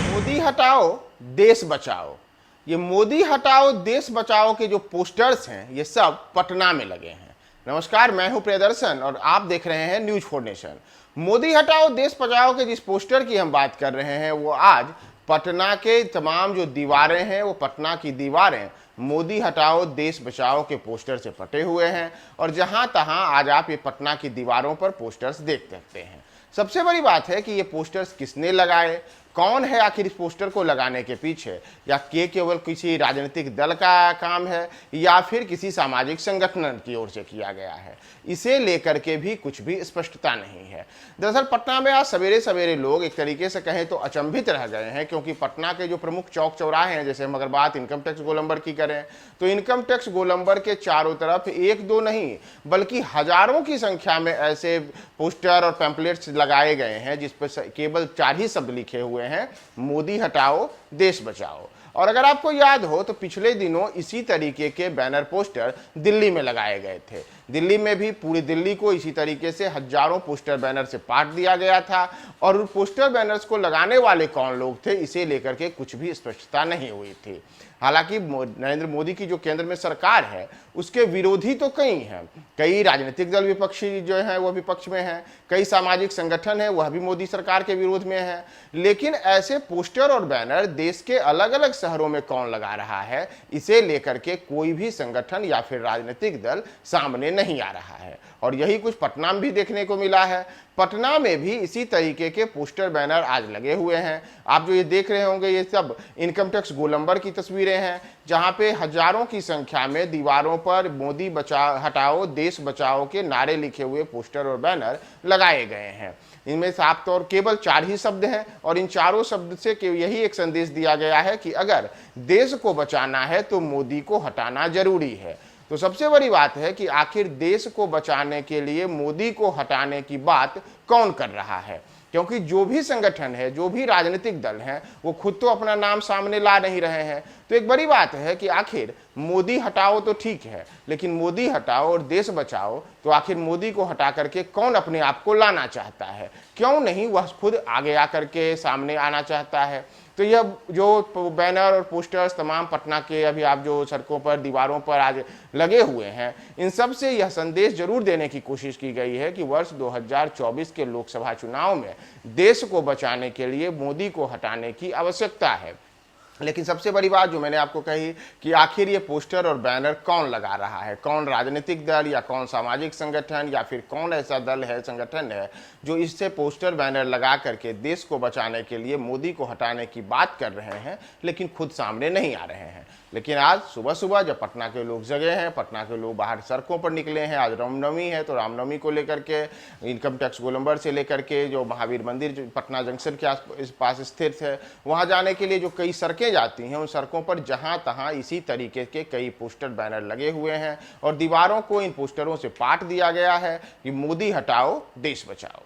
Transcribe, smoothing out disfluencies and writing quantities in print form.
मोदी हटाओ देश बचाओ। ये मोदी हटाओ देश बचाओ के जो पोस्टर्स हैं ये सब पटना में लगे हैं। नमस्कार, मैं हूं प्रियदर्शन और आप देख रहे हैं न्यूज 4 नेशन। मोदी हटाओ देश बचाओ के जिस पोस्टर की हम बात कर रहे हैं वो आज पटना के तमाम जो दीवारें हैं वो पटना की दीवारें मोदी हटाओ देश बचाओ के पोस्टर से पटे हुए हैं और जहां तहां आज आप ये पटना की दीवारों पर पोस्टर्स देख सकते हैं। सबसे बड़ी बात है कि ये पोस्टर्स किसने लगाए, कौन है आखिर इस पोस्टर को लगाने के पीछे, या केवल किसी राजनीतिक दल का काम है या फिर किसी सामाजिक संगठन की ओर से किया गया है, इसे लेकर के भी कुछ भी स्पष्टता नहीं है। दरअसल पटना में आज सवेरे सवेरे लोग एक तरीके से कहें तो अचंभित रह गए हैं, क्योंकि पटना के जो प्रमुख चौक चौराहे हैं, जैसे हम अगर बात इनकम टैक्स गोलंबर की करें तो इनकम टैक्स गोलंबर के चारों तरफ एक दो नहीं बल्कि हजारों की संख्या में ऐसे पोस्टर और पैम्पलेट्स लगाए गए हैं जिस पर केवल 4 ही शब्द लिखे हुए हैं, मोदी हटाओ देश बचाओ। और अगर आपको याद हो तो पिछले दिनों इसी तरीके के बैनर पोस्टर दिल्ली में लगाए गए थे। दिल्ली में भी पूरी दिल्ली को इसी तरीके से हजारों पोस्टर बैनर से पाट दिया गया था और उन पोस्टर बैनर्स को लगाने वाले कौन लोग थे इसे लेकर के कुछ भी स्पष्टता नहीं हुई थी। हालांकि नरेंद्र मोदी की जो केंद्र में सरकार है उसके विरोधी तो कई हैं, कई राजनीतिक दल विपक्षी जो हैं वह विपक्ष में हैं, कई सामाजिक संगठन हैं वह भी मोदी सरकार के विरोध में हैं, लेकिन ऐसे पोस्टर और बैनर देश के अलग अलग शहरों में कौन लगा रहा है इसे लेकर के कोई भी संगठन या फिर राजनीतिक दल सामने नहीं आ रहा है। और यही कुछ पटना में भी देखने को मिला है। पटना में भी इसी तरीके के पोस्टर बैनर आज लगे हुए हैं। आप जो ये देख रहे होंगे ये सब इनकम टैक्स गोलंबर की तस्वीरें हैं, जहां पे हजारों की संख्या में दीवारों पर मोदी हटाओ देश बचाओ के नारे लिखे हुए पोस्टर और बैनर लगाए गए हैं। इनमें साफ तौर केवल 4 ही शब्द हैं और इन चारों शब्द से यही एक संदेश दिया गया है कि अगर देश को बचाना है तो मोदी को हटाना जरूरी है। तो सबसे बड़ी बात है कि आखिर देश को बचाने के लिए मोदी को हटाने की बात कौन कर रहा है, क्योंकि जो भी संगठन है, जो भी राजनीतिक दल हैं, वो खुद तो अपना नाम सामने ला नहीं रहे हैं। तो एक बड़ी बात है कि आखिर मोदी हटाओ तो ठीक है, लेकिन मोदी हटाओ और देश बचाओ तो आखिर मोदी को हटा करके कौन अपने आप को लाना चाहता है, क्यों नहीं वह खुद आगे आकर के सामने आना चाहता है। तो यह जो बैनर और पोस्टर्स तमाम पटना के अभी आप जो सड़कों पर दीवारों पर आज लगे हुए हैं, इन सब से यह संदेश जरूर देने की कोशिश की गई है कि वर्ष 2024 के लोकसभा चुनाव में देश को बचाने के लिए मोदी को हटाने की आवश्यकता है। लेकिन सबसे बड़ी बात जो मैंने आपको कही कि आखिर ये पोस्टर और बैनर कौन लगा रहा है, कौन राजनीतिक दल या कौन सामाजिक संगठन या फिर कौन ऐसा दल है, संगठन है जो इससे पोस्टर बैनर लगा करके देश को बचाने के लिए मोदी को हटाने की बात कर रहे हैं लेकिन खुद सामने नहीं आ रहे हैं। लेकिन आज सुबह सुबह जब पटना के लोग जगे हैं, पटना के लोग बाहर सड़कों पर निकले हैं, आज रामनवमी है तो रामनवमी को लेकर के इनकम टैक्स गोलंबर से लेकर के जो महावीर मंदिर जो पटना जंक्शन के पास स्थित है वहाँ जाने के लिए जो कई सड़कें जाती हैं, उन सड़कों पर जहां तहां इसी तरीके के कई पोस्टर बैनर लगे हुए हैं और दीवारों को इन पोस्टरों से पाट दिया गया है कि मोदी हटाओ देश बचाओ।